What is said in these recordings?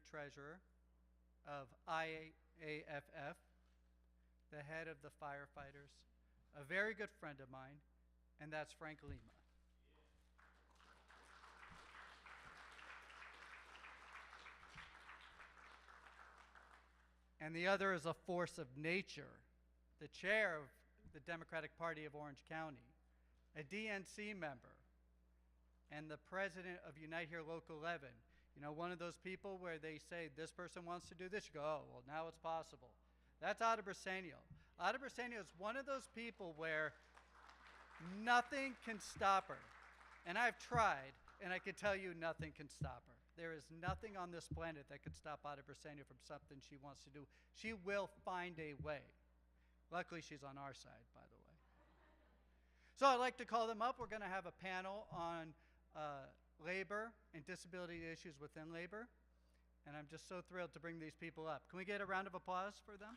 treasurer of IAFF, the head of the firefighters, a very good friend of mine, and that's Frank Lima. And the other is a force of nature, the chair of the Democratic Party of Orange County, a DNC member, and the president of Unite Here Local 11. You know, one of those people where they say, this person wants to do this, you go, oh, well, now it's possible. That's Ada Briseno. Ada Briseno is one of those people where nothing can stop her. And I've tried, and I can tell you nothing can stop her. There is nothing on this planet that could stop Ada Briseno from something she wants to do. She will find a way. Luckily, she's on our side, by the way. So I'd like to call them up. We're going to have a panel on labor and disability issues within labor. And I'm just so thrilled to bring these people up. Can we get a round of applause for them?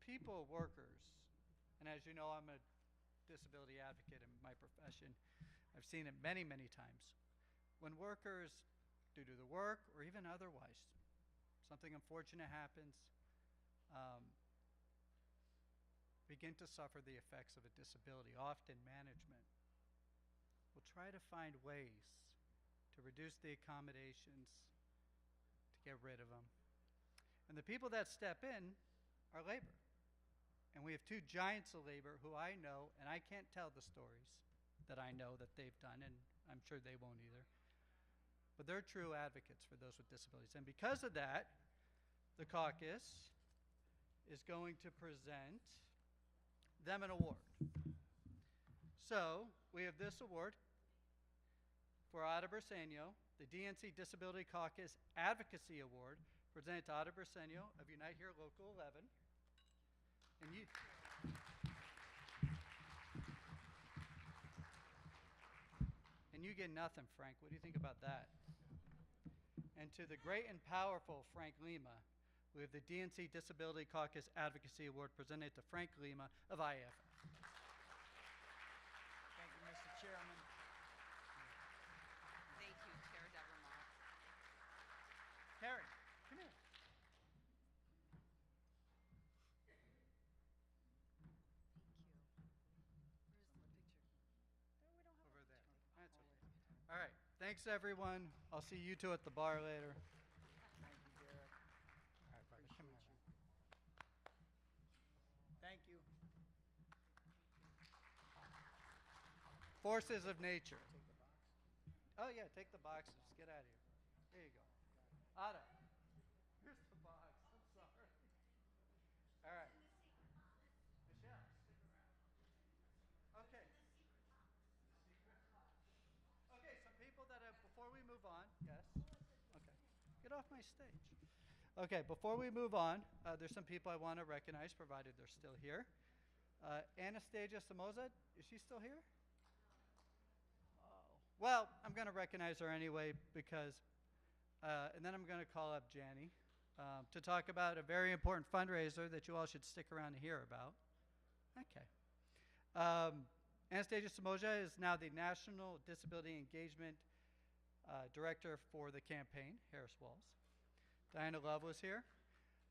people, workers, and as you know, I'm a disability advocate in my profession. I've seen it many, many times. When workers, due to the work or even otherwise, something unfortunate happens, begin to suffer the effects of a disability, often management will try to find ways to reduce the accommodations, to get rid of them. And the people that step in are labor. And we have two giants of labor who I know, and I can't tell the stories that I know that they've done, and I'm sure they won't either. But they're true advocates for those with disabilities. And because of that, the caucus is going to present them an award. So we have this award for Ada Bersenio, the DNC Disability Caucus Advocacy Award, presented to Ada Bersenio of Unite Here Local 11. And you get nothing, Frank. What do you think about that? And to the great and powerful Frank Lima, we have the DNC Disability Caucus Advocacy Award presented to Frank Lima of IAF. Thank you, Mr. Chairman. Thank you, Chair Devermont. Carrie, come here. Over there. That's okay. All right. Thanks, everyone. I'll see you two at the bar later. Thank you, Derek. All right, buddy. Come here. Thank you. Forces of nature. Take the box. Oh, yeah, take the boxes. Get out of here. There you go. Ada, here's the box. I'm sorry. All right. Michelle, stick around. Okay. Okay, some people that have, before we move on, yes? Okay. Get off my stage. Okay, before we move on, there's some people I want to recognize, provided they're still here. Anastasia Somoza, is she still here? Oh. Well, I'm going to recognize her anyway because, and then I'm going to call up Janny to talk about a very important fundraiser that you all should stick around to hear about. Okay. Anastasia Somoza is now the National Disability Engagement Director for the campaign, Harris Walls. Diana Love was here.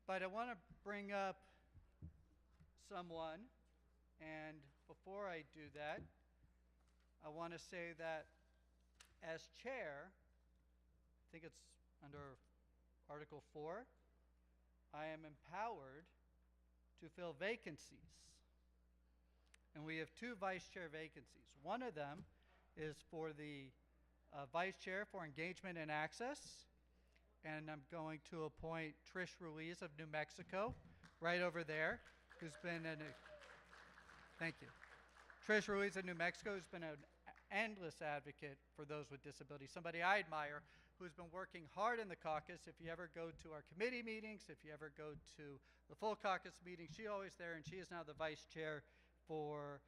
But I want to bring up someone, and before I do that, I want to say that as chair, I think it's under Article 4, I am empowered to fill vacancies. And we have two vice chair vacancies. One of them is for the vice chair for engagement and access. And I'm going to appoint Trish Ruiz of New Mexico, right over there, who's been thank you. Trish Ruiz of New Mexico has been an endless advocate for those with disabilities, somebody I admire, who's been working hard in the caucus. If you ever go to our committee meetings, if you ever go to the full caucus meetings, she's always there, and she is now the vice chair for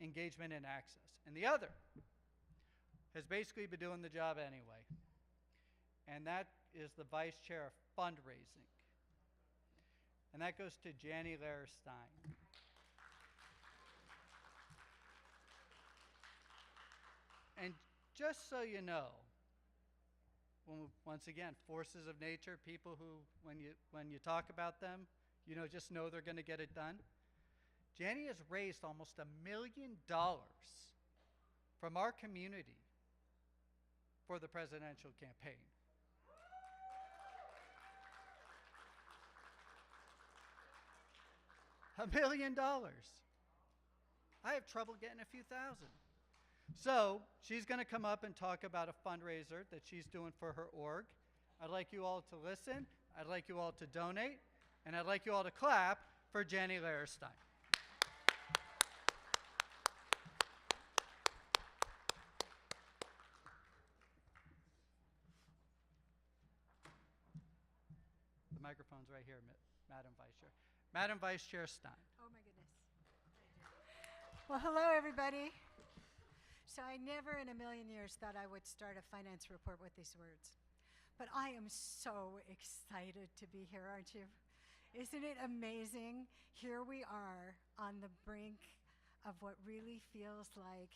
engagement and access. And the other has basically been doing the job anyway, and that is the vice chair of fundraising. And that goes to Janny Larestein. And just so you know, once again, forces of nature, people who, when you talk about them, just know they're going to get it done. Janny has raised almost $1 million from our community for the presidential campaign. $1 million. I have trouble getting a few thousand. So she's going to come up and talk about a fundraiser that she's doing for her org. I'd like you all to listen. I'd like you all to donate. And I'd like you all to clap for Janny Larestein. The microphone's right here, Madam Vice Chair. Madam Vice Chair Stein. Oh my goodness. Well, hello everybody. So I never in a million years thought I would start a finance report with these words. But I am so excited to be here, aren't you? Isn't it amazing? Here we are on the brink of what really feels like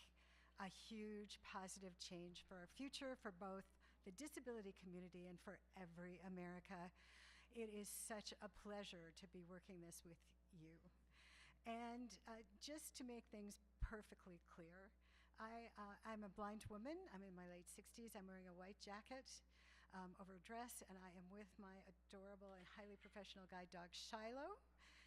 a huge positive change for our future, for both the disability community and for every America. It is such a pleasure to be working this with you. And just to make things perfectly clear, I'm a blind woman. I'm in my late 60s. I'm wearing a white jacket over a dress, and I am with my adorable and highly professional guide dog, Shiloh,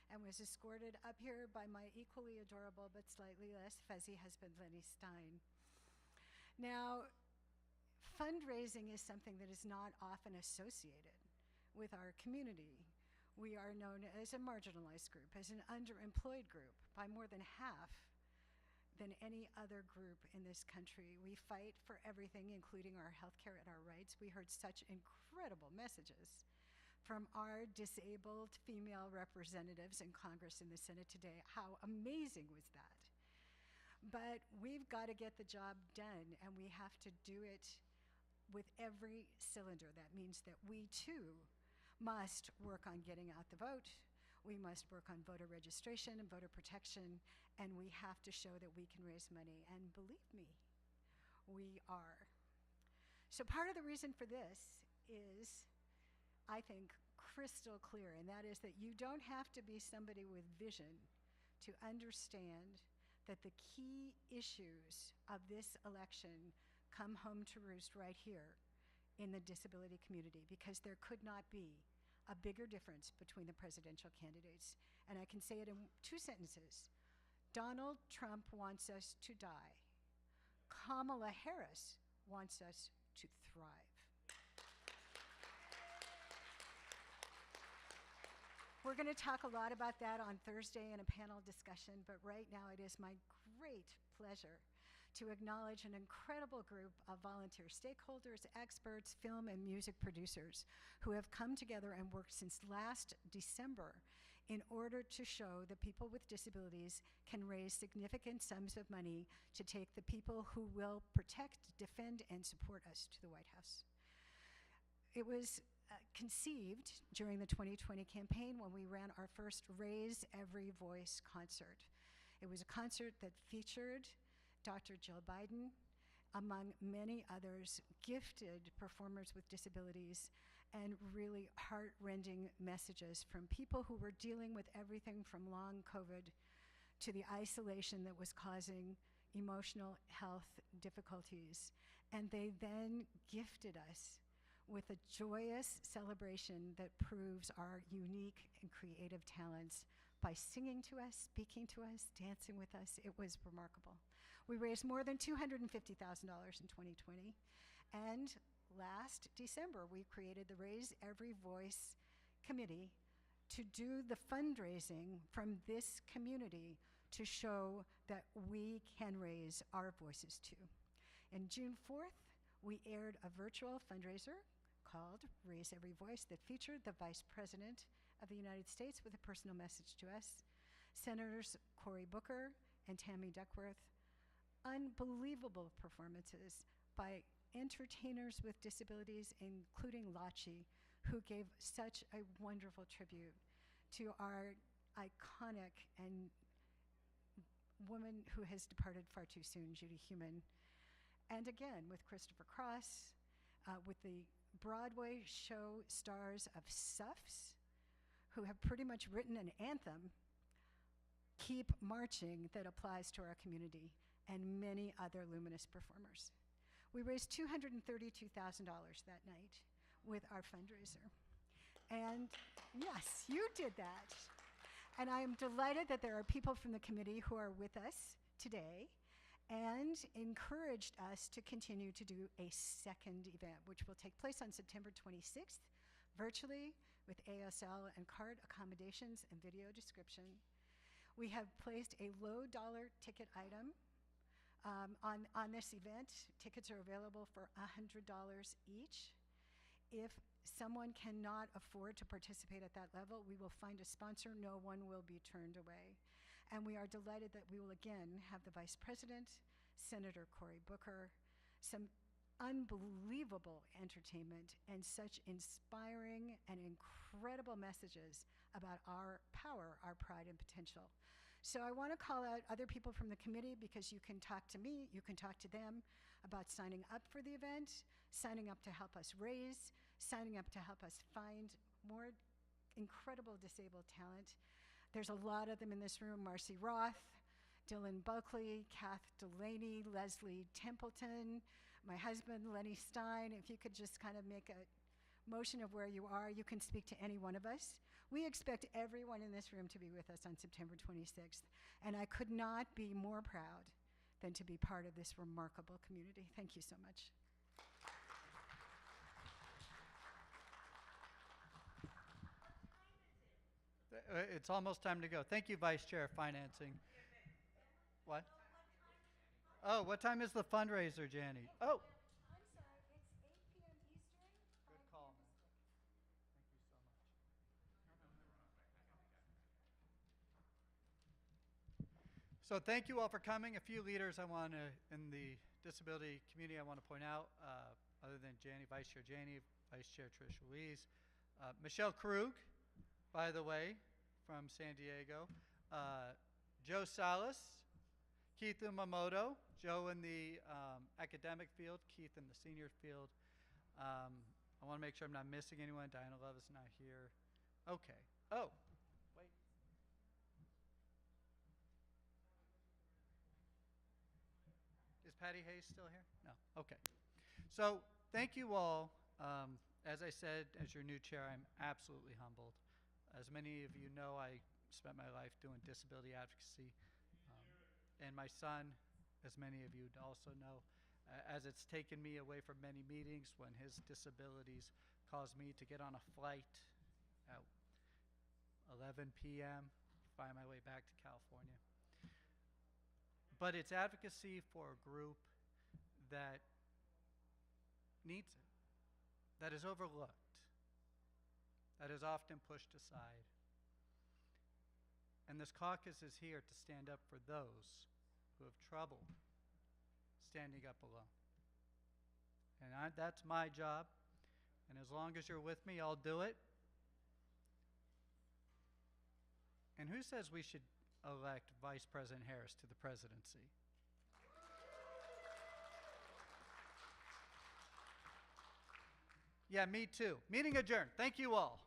and was escorted up here by my equally adorable but slightly less fuzzy husband, Lenny Stein. Now, fundraising is something that is not often associated with our community. We are known as a marginalized group, as an underemployed group by more than half than any other group in this country. We fight for everything, including our health care and our rights. We heard such incredible messages from our disabled female representatives in Congress and the Senate today. How amazing was that? But we've got to get the job done, and we have to do it with every cylinder. That means that we too must work on getting out the vote. We must work on voter registration and voter protection, and we have to show that we can raise money. And believe me, we are. So part of the reason for this is, I think, crystal clear, and that is that you don't have to be somebody with vision to understand that the key issues of this election come home to roost right here in the disability community, because there could not be a bigger difference between the presidential candidates. And I can say it in 2 sentences. Donald Trump wants us to die. Kamala Harris wants us to thrive. We're going to talk a lot about that on Thursday in a panel discussion, but right now it is my great pleasure to acknowledge an incredible group of volunteer stakeholders, experts, film and music producers who have come together and worked since last December in order to show that people with disabilities can raise significant sums of money to take the people who will protect, defend, and support us to the White House. It was conceived during the 2020 campaign when we ran our first Raise Every Voice concert. It was a concert that featured Dr. Jill Biden, among many others, gifted performers with disabilities, and really heart-rending messages from people who were dealing with everything from long COVID to the isolation that was causing emotional health difficulties. And they then gifted us with a joyous celebration that proves our unique and creative talents by singing to us, speaking to us, dancing with us. It was remarkable. We raised more than $250,000 in 2020. And last December, we created the Raise Every Voice Committee to do the fundraising from this community to show that we can raise our voices too. And June 4th, we aired a virtual fundraiser called Raise Every Voice that featured the Vice President of the United States with a personal message to us, Senators Cory Booker and Tammy Duckworth. Unbelievable performances by entertainers with disabilities, including Lachi, who gave such a wonderful tribute to our iconic and woman who has departed far too soon, Judy Heumann. And again, with Christopher Cross, with the Broadway show stars of SUFs, who have pretty much written an anthem, Keep Marching, that applies to our community, and many other luminous performers. We raised $232,000 that night with our fundraiser. And yes, you did that. And I am delighted that there are people from the committee who are with us today and encouraged us to continue to do a second event, which will take place on September 26th, virtually, with ASL and card accommodations and video description. We have placed a low-dollar ticket item on this event. Tickets are available for $100 each. If someone cannot afford to participate at that level, we will find a sponsor. No one will be turned away. And we are delighted that we will again have the Vice President, Senator Cory Booker, some unbelievable entertainment, and such inspiring and incredible messages about our power, our pride and potential. So I want to call out other people from the committee because you can talk to me, you can talk to them about signing up for the event, signing up to help us raise, signing up to help us find more incredible disabled talent. There's a lot of them in this room: Marcy Roth, Dylan Buckley, Kath Delaney, Leslie Templeton, my husband, Lenny Stein. If you could just kind of make a motion of where you are, you can speak to any one of us. We expect everyone in this room to be with us on September 26th, and I could not be more proud than to be part of this remarkable community. Thank you so much. It's almost time to go. Thank you, Vice Chair of Financing. What? Oh, what time is the fundraiser, Janie? Oh. I'm sorry, it's 8 p.m. Eastern. Good call, man. Thank you so much. So thank you all for coming. A few leaders I want to, in the disability community, I want to point out, other than Janie, Vice Chair Janie, Vice Chair Trish Louise, Michelle Krug, by the way, from San Diego, Joe Salas, Keith Umamoto, Joe in the academic field, Keith in the senior field. I want to make sure I'm not missing anyone. Diana Love is not here. Okay. Oh, wait. Is Patty Hayes still here? No. Okay. So thank you all. As I said, as your new chair, I'm absolutely humbled. As many of you know, I spent my life doing disability advocacy. And my son, as many of you also know, as it's taken me away from many meetings when his disabilities caused me to get on a flight at 11 p.m., find my way back to California. But it's advocacy for a group that needs it, that is overlooked, that is often pushed aside. And this caucus is here to stand up for those who have trouble standing up alone. And that's my job. And as long as you're with me, I'll do it. And who says we should elect Vice President Harris to the presidency? Yeah, me too. Meeting adjourned. Thank you all.